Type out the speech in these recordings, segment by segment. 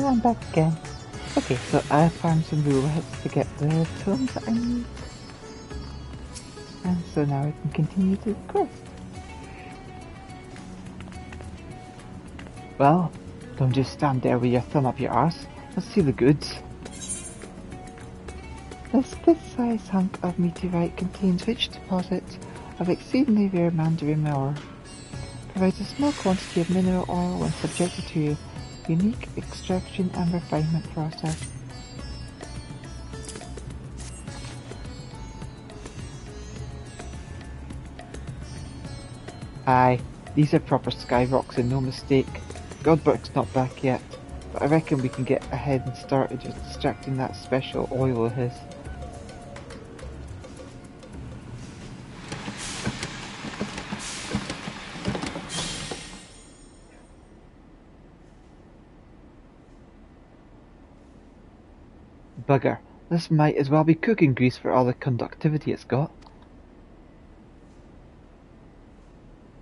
I'm back again. Okay, so I found some rule hits to get the films that I need. And so now I can continue to quest. Well, don't just stand there with your thumb up your arse. Let's see the goods. This size hunk of meteorite contains rich deposits of exceedingly rare mandarin ore. Provides a small quantity of mineral oil when subjected to a unique extraction and refinement process. Aye, these are proper sky rocks and no mistake. Godberg's not back yet, but I reckon we can get ahead and started just extracting that special oil of his. Bugger, this might as well be cooking grease for all the conductivity it's got.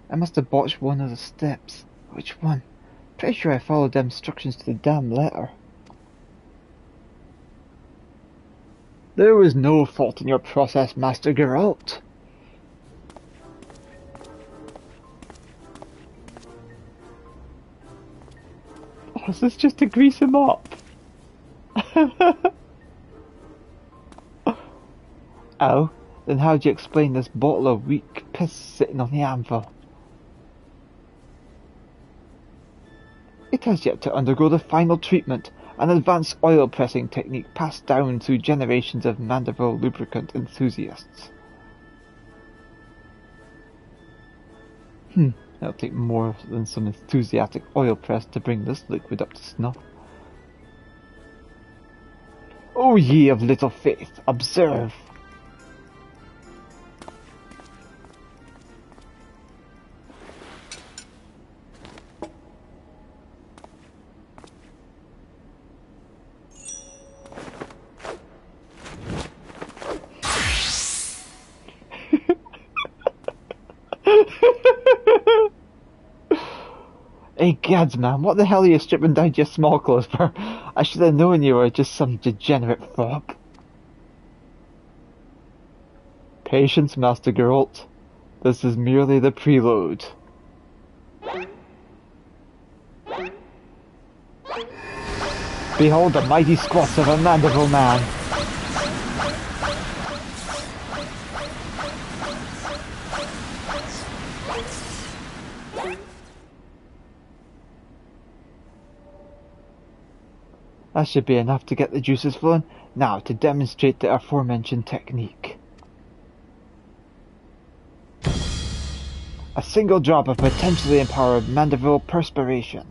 I must have botched one of the steps. Which one? Pretty sure I followed the instructions to the damn letter. There was no fault in your process, Master Geralt. Oh, is this just to grease him up? Oh, then how do you explain this bottle of weak piss sitting on the anvil? It has yet to undergo the final treatment, an advanced oil pressing technique passed down through generations of Mandeville lubricant enthusiasts. It'll take more than some enthusiastic oil press to bring this liquid up to snuff. O ye of little faith, observe! Hey gads man, what the hell are you stripping down to your small clothes for? I should have known you were just some degenerate fop. Patience, Master Geralt. This is merely the prelude. Behold the mighty squats of a Mandeville man. That should be enough to get the juices flowing. Now to demonstrate the aforementioned technique. A single drop of potentially empowered Mandeville perspiration.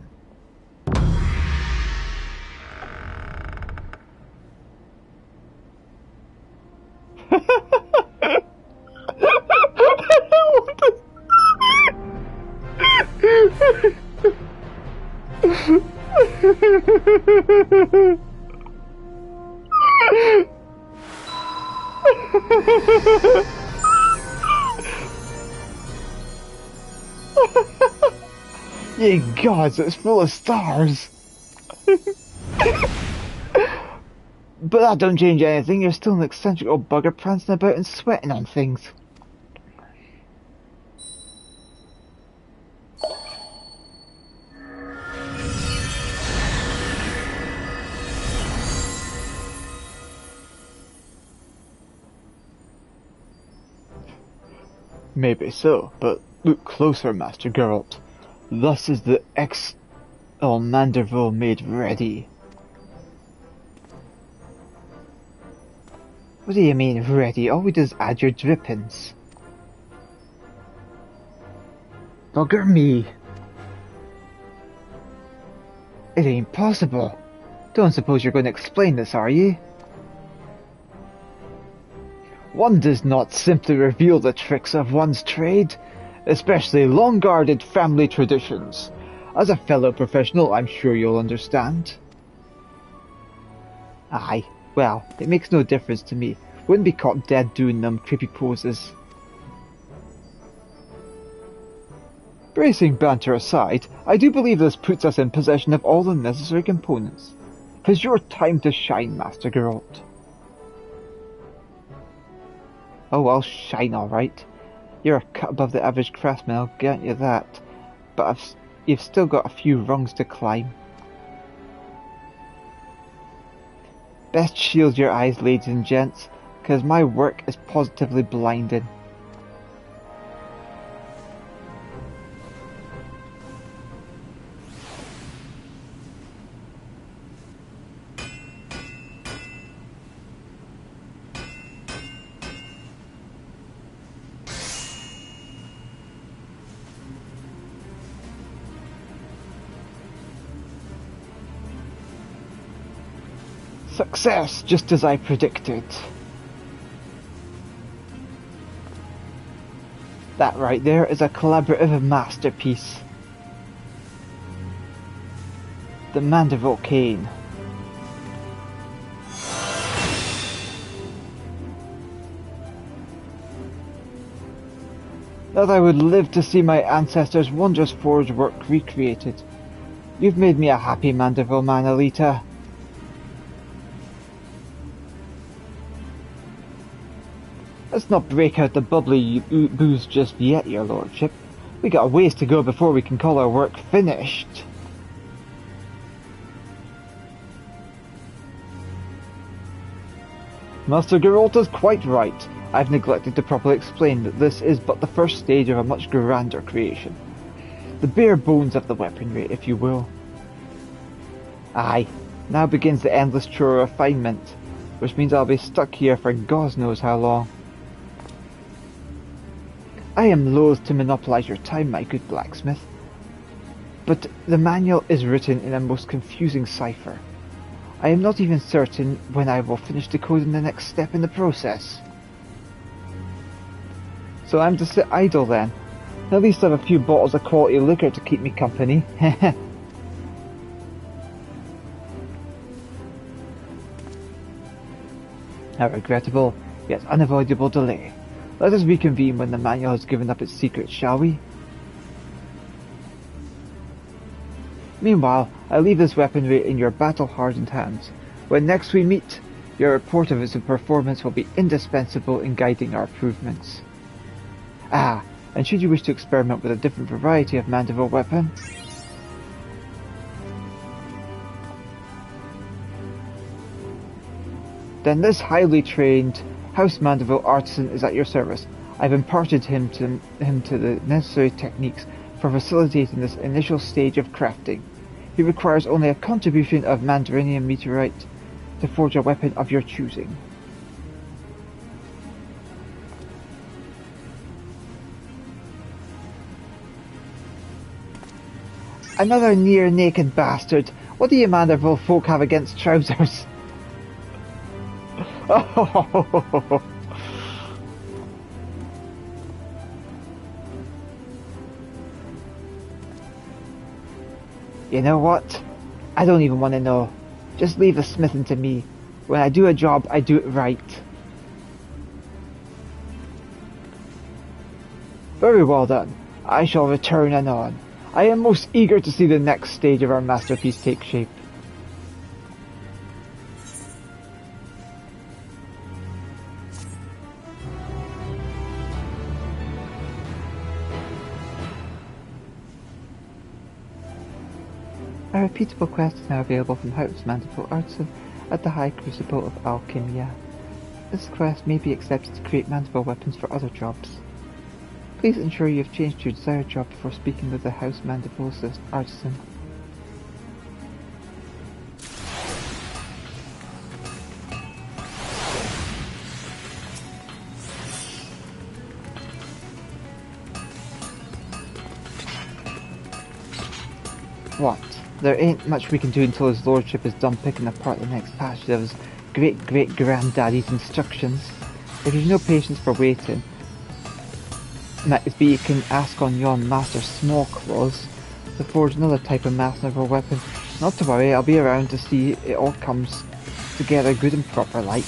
Ye gods, it's full of stars! But that don't change anything, you're still an eccentric old bugger prancing about and sweating on things. Maybe so, but look closer, Master Geralt. Thus is the Mandeville made ready. What do you mean, ready? All we do is add your drippings. Bugger me! It ain't possible. Don't suppose you're going to explain this, are you? One does not simply reveal the tricks of one's trade, especially long-guarded family traditions. As a fellow professional, I'm sure you'll understand. Aye, well, it makes no difference to me. Wouldn't be caught dead doing them creepy poses. Bracing banter aside, I do believe this puts us in possession of all the necessary components. 'Tis your time to shine, Master Geralt. Oh, I'll shine all right. You're a cut above the average craftsman, I'll grant you that. But you've still got a few rungs to climb. Best shield your eyes, ladies and gents, 'cause my work is positively blinding. Success, just as I predicted. That right there is a collaborative masterpiece. The Mandeville Cane. That I would live to see my ancestors' wondrous forge work recreated. You've made me a happy Mandeville man, Elita. Let's not break out the bubbly booze just yet, your lordship. We got a ways to go before we can call our work finished. Master Geralt is quite right. I've neglected to properly explain that this is but the first stage of a much grander creation. The bare bones of the weaponry, if you will. Aye, now begins the endless chore of refinement, which means I'll be stuck here for God knows how long. I am loath to monopolize your time, my good blacksmith, but the manual is written in a most confusing cipher. I am not even certain when I will finish decoding the next step in the process. So I'm to sit idle then? At least I have a few bottles of quality liquor to keep me company. A regrettable, yet unavoidable delay. Let us reconvene when the manual has given up its secrets, shall we? Meanwhile, I leave this weaponry in your battle-hardened hands. When next we meet, your report of its performance will be indispensable in guiding our improvements. Ah, and should you wish to experiment with a different variety of Mandeville weapon, then this highly trained House Mandeville artisan is at your service. I've imparted him to the necessary techniques for facilitating this initial stage of crafting. He requires only a contribution of Mandarinian meteorite to forge a weapon of your choosing. Another near-naked bastard. What do you Mandeville folk have against trousers? Oh. You know what? I don't even want to know. Just leave the smithing to me. When I do a job, I do it right. Very well done. I shall return anon. I am most eager to see the next stage of our masterpiece take shape. A repeatable quest is now available from House Mandeville Artisan at the High Crucible of Alchemia. This quest may be accepted to create Mandeville weapons for other jobs. Please ensure you have changed your desired job before speaking with the House Mandeville Artisan. What? There ain't much we can do until his lordship is done picking apart the next passage of his great-great-granddaddy's instructions. If you've no patience for waiting, might be you can ask on yon Master Smallclaws to forge another type of Mandeville weapon. Not to worry, I'll be around to see it all comes together good and proper like.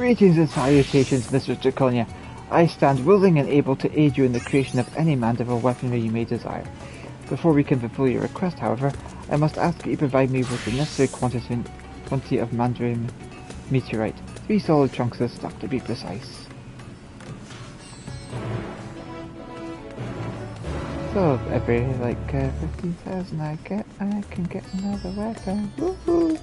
Greetings and salutations, Mistress Draconia. I stand willing and able to aid you in the creation of any mandible weaponry you may desire. Before we can fulfill your request, however, I must ask that you provide me with the necessary quantity of mandarin meteorite. 3 solid chunks of stuff, to be precise. So, every, 15,000 I can get another weapon. Woohoo!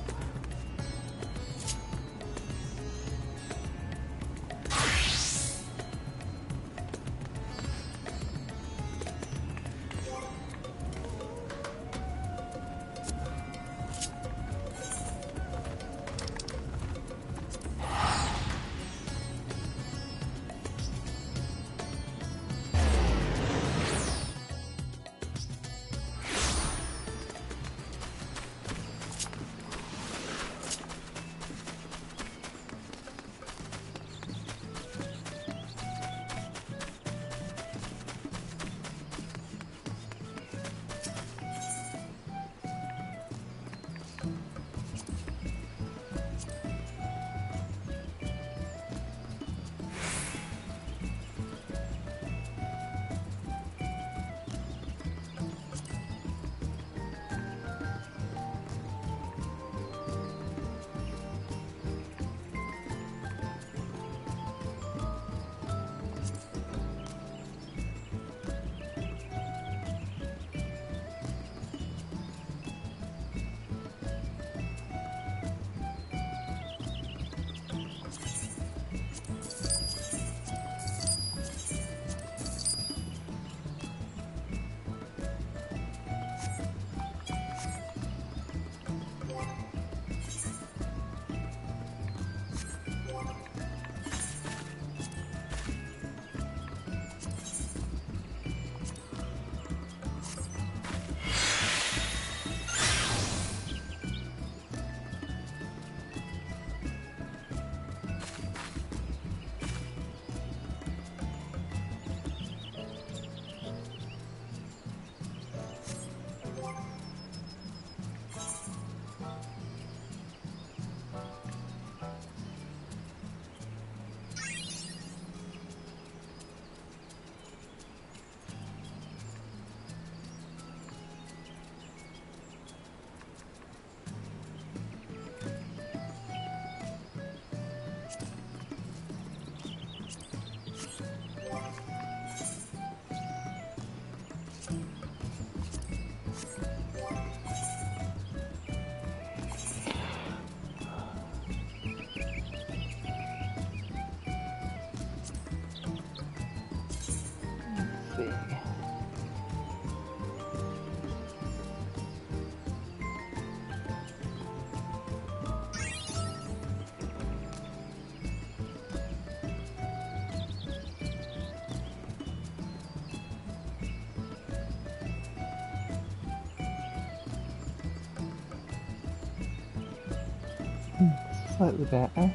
Slightly better.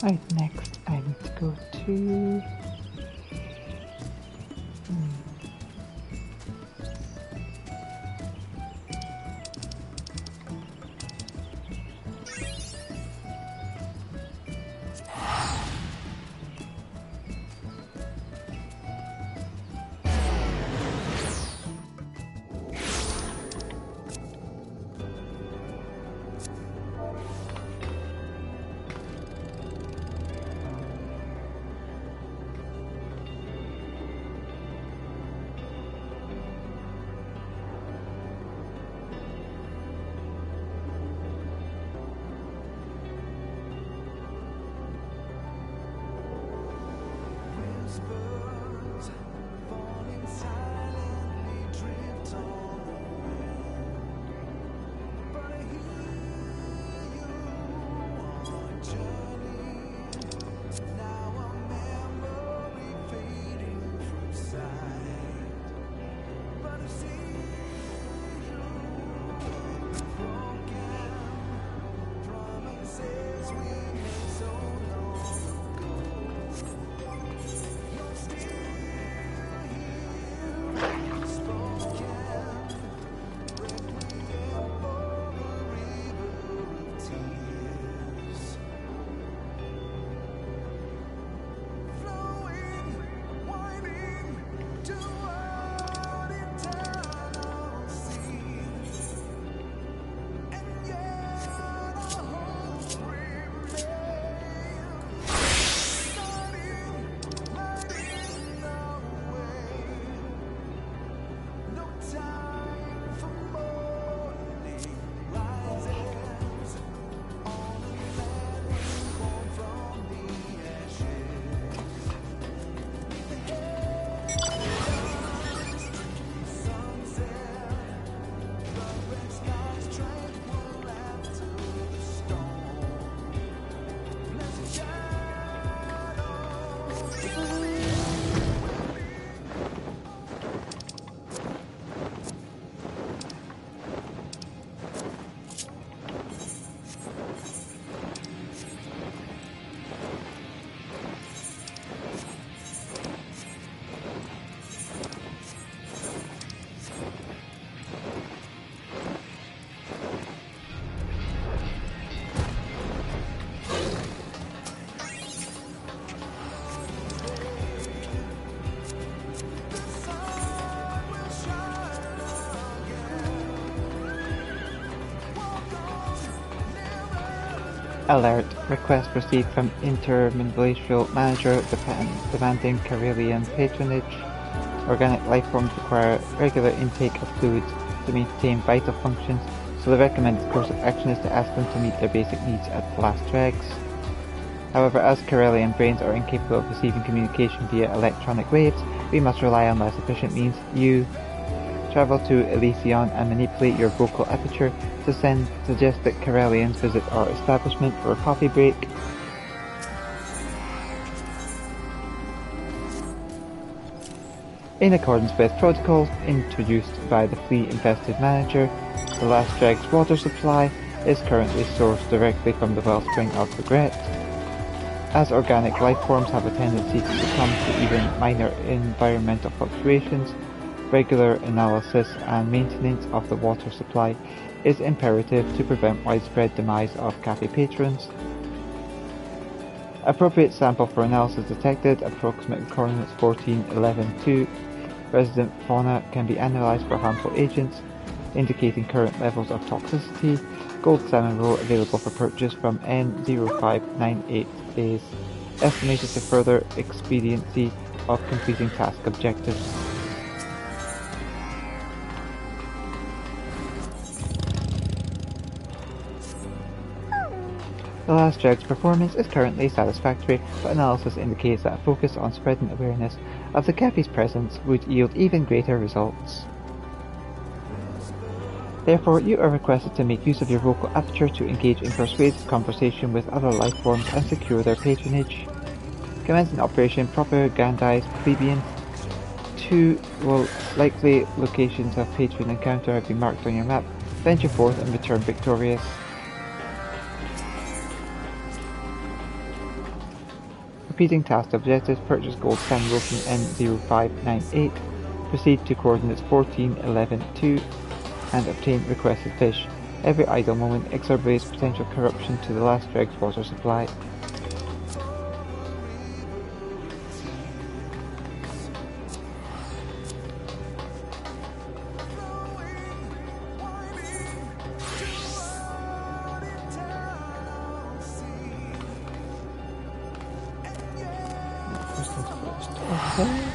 Right, next I need to go to... Alert. Request received from Interminglatial Manager demanding Karelian patronage. Organic life forms require regular intake of fluids to maintain vital functions, so the recommended course of action is to ask them to meet their basic needs at the last dregs. However, as Karelian brains are incapable of receiving communication via electronic waves, we must rely on less efficient means. You travel to Elysion and manipulate your vocal aperture to suggest that Karelians visit our establishment for a coffee break. In accordance with protocols introduced by the flea-infested manager, the last dreg's water supply is currently sourced directly from the wellspring of regret. As organic life forms have a tendency to succumb to even minor environmental fluctuations, regular analysis and maintenance of the water supply is imperative to prevent widespread demise of cafe patrons. Appropriate sample for analysis detected, approximate coordinates 1411-2. Resident fauna can be analysed for harmful agents, indicating current levels of toxicity. Gold salmon roe available for purchase from N0598 days. Estimated to further expediency of completing task objectives. The last dreg's performance is currently satisfactory, but analysis indicates that a focus on spreading awareness of the cafe's presence would yield even greater results. Therefore, you are requested to make use of your vocal aperture to engage in persuasive conversation with other life forms and secure their patronage. Commencing Operation Propagandize Plebeian. 2 will likely locations of patron encounter have been marked on your map. Venture forth and return victorious. Repeating task objectives, purchase gold salmon roe from N0598, proceed to coordinates 1411-2, and obtain requested fish. Every idle moment exacerbates potential corruption to the last dreg's water supply. Okay.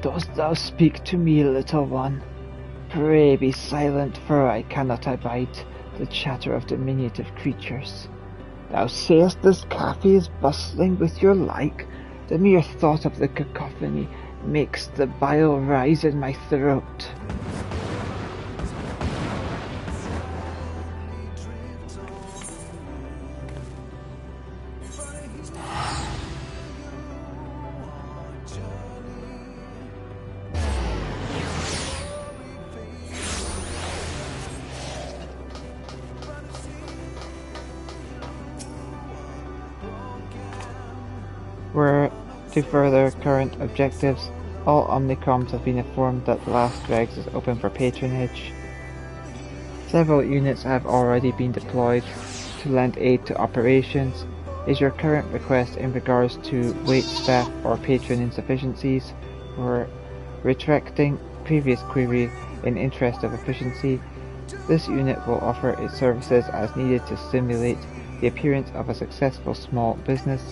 Dost thou speak to me, little one? Pray be silent, for I cannot abide the chatter of diminutive creatures. Thou sayest this cafe is bustling with your like? The mere thought of the cacophony makes the bile rise in my throat. Where to further current objectives, all Omnicoms have been informed that the last dregs is open for patronage. Several units have already been deployed to lend aid to operations. Is your current request in regards to wait staff or patron insufficiencies? Or retracting previous query in interest of efficiency? This unit will offer its services as needed to stimulate the appearance of a successful small business.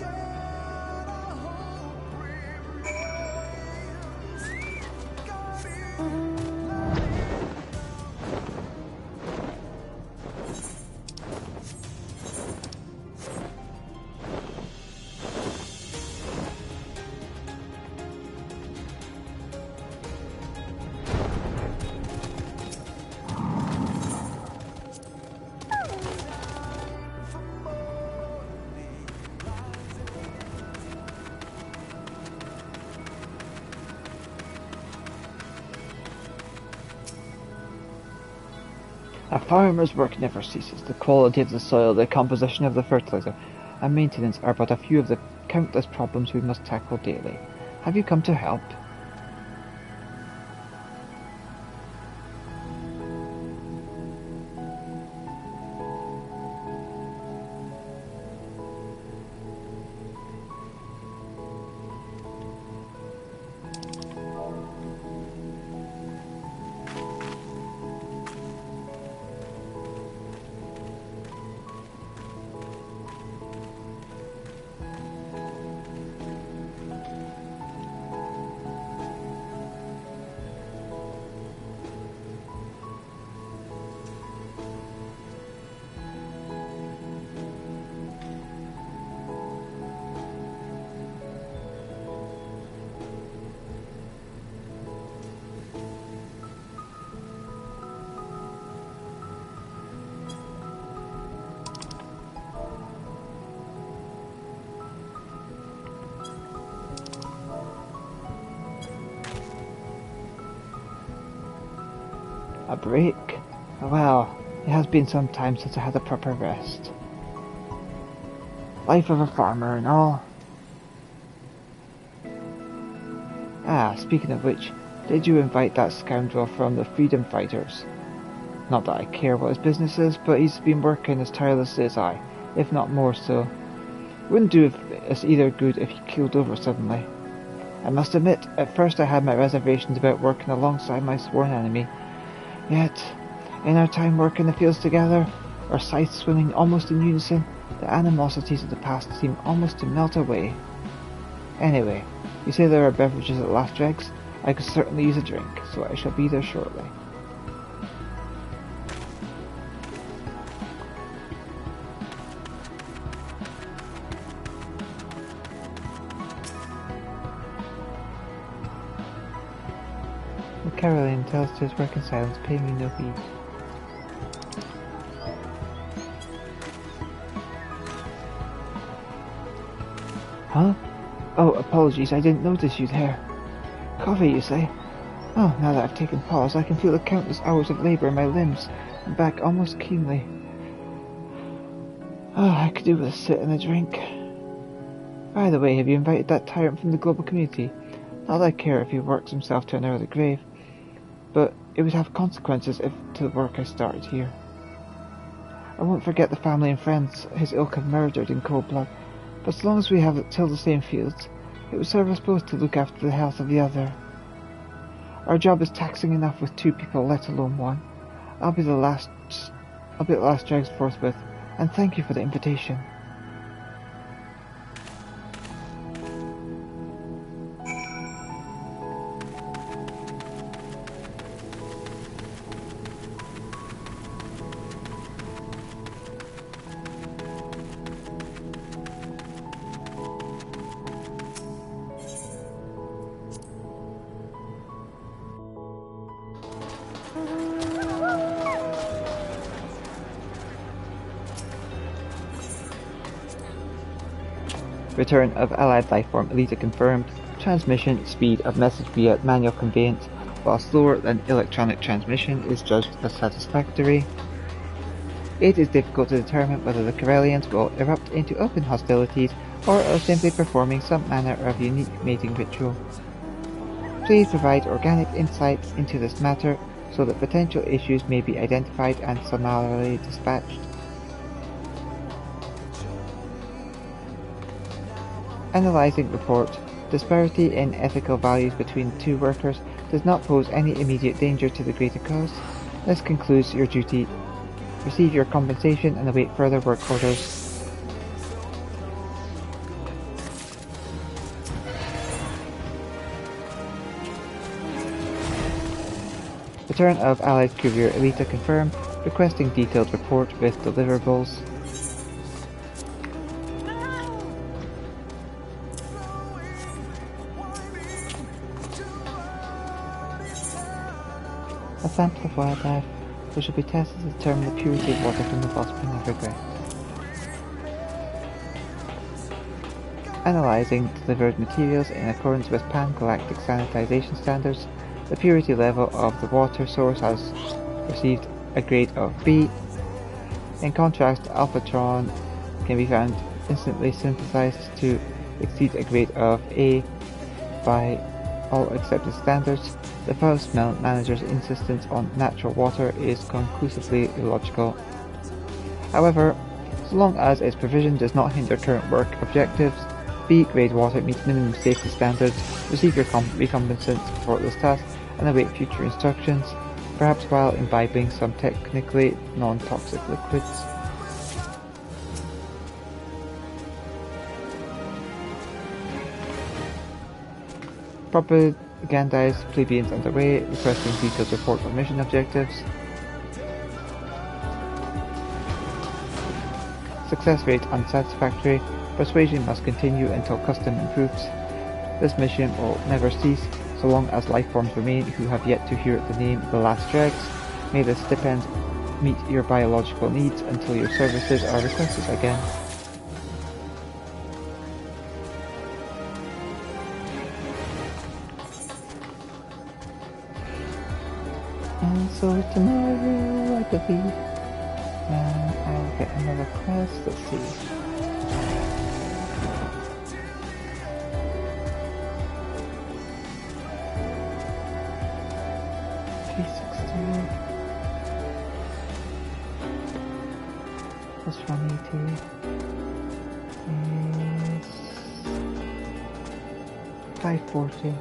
A farmer's work never ceases. The quality of the soil, the composition of the fertilizer, and maintenance are but a few of the countless problems we must tackle daily. Have you come to help? A break? Well, it has been some time since I had a proper rest. Life of a farmer and all. Speaking of which, did you invite that scoundrel from the Freedom Fighters? Not that I care what his business is, but he's been working as tirelessly as I, if not more so. Wouldn't do us either good if he keeled over suddenly. I must admit, at first I had my reservations about working alongside my sworn enemy. Yet, in our time working the fields together, our scythes swinging almost in unison, the animosities of the past seem almost to melt away. Anyway, you say there are beverages at Last Dregs? I could certainly use a drink, so I shall be there shortly. Caroline tells to his work in silence, paying me no heed. Huh? Oh, apologies, I didn't notice you there. Coffee, you say? Oh, now that I've taken pause, I can feel the countless hours of labour in my limbs and back almost keenly. Oh, I could do with a sit and a drink. By the way, have you invited that tyrant from the global community? Not that I care if he works himself to an early grave, but it would have consequences if to the work I started here. I won't forget the family and friends his ilk have murdered in cold blood, but as long as we have tilled the same fields, it would serve us both to look after the health of the other. Our job is taxing enough with two people, let alone one. I'll be at the last dregs forthwith, and thank you for the invitation. Return of allied lifeform Elita confirmed. Transmission speed of message via manual conveyance, while slower than electronic transmission, is judged as satisfactory. It is difficult to determine whether the Corellians will erupt into open hostilities or are simply performing some manner of unique mating ritual. Please provide organic insights into this matter so that potential issues may be identified and summarily dispatched. Analyzing report. Disparity in ethical values between two workers does not pose any immediate danger to the greater cause. This concludes your duty. Receive your compensation and await further work orders. Return of Allied Courier Elita confirmed, requesting detailed report with deliverables. A sample of wildlife, which will be tested to determine the purity of water from the wellspring of regret. Analysing delivered materials in accordance with pan-galactic sanitization standards, the purity level of the water source has received a grade of B. In contrast, Alphatron can be found instantly synthesized to exceed a grade of A by all accepted standards. The foul smell manager's insistence on natural water is conclusively illogical. However, so long as its provision does not hinder current work objectives, B-grade water meets minimum safety standards. Receive your recompensance for this task and await future instructions, perhaps while imbibing some technically non-toxic liquids. Propagandized plebeians underway, requesting detailed report on mission objectives. Success rate unsatisfactory. Persuasion must continue until custom improves. This mission will never cease, so long as lifeforms remain who have yet to hear the name The Last Dregs. May this stipend meet your biological needs until your services are requested again. And so tomorrow, I believe, I'll get another quest. Let's see. Plus 180 is 540.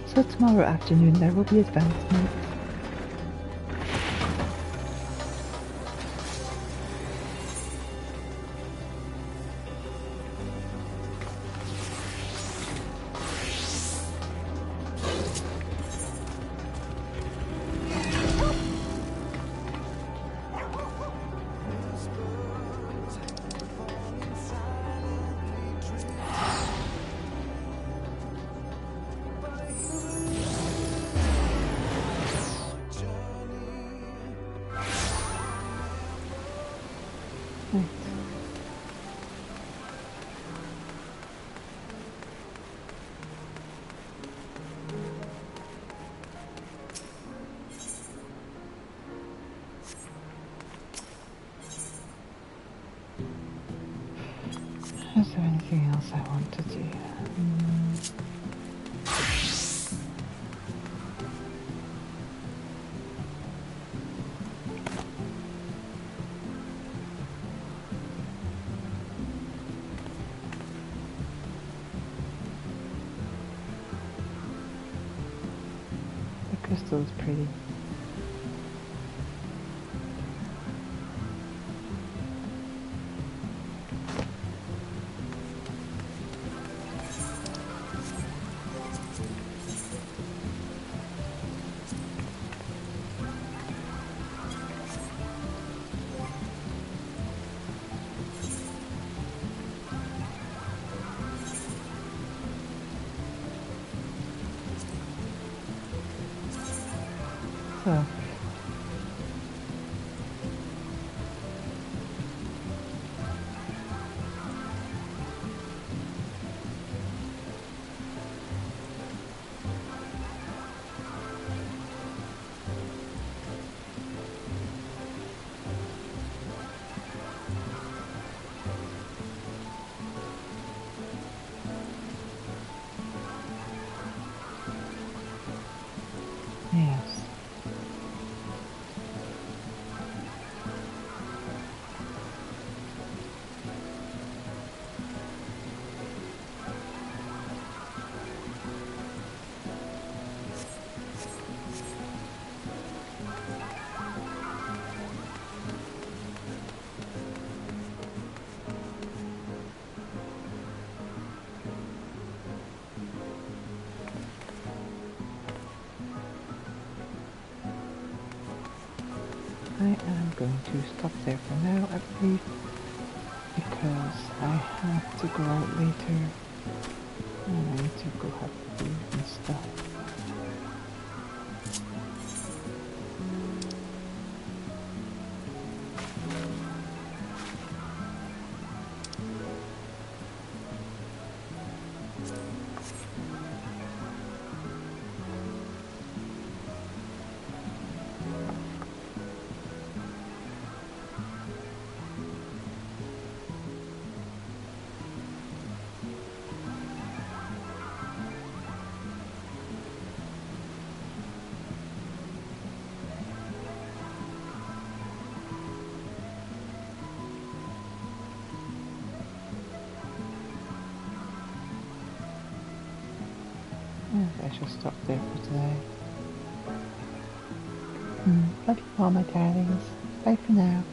So tomorrow afternoon there will be advancement. Is there anything else I want to do? The crystal is pretty. I'm going to stop there for now, I believe, because I have to go out later and I need to go have food and stuff. I shall stop there for today. Love you all, my darlings. Bye for now.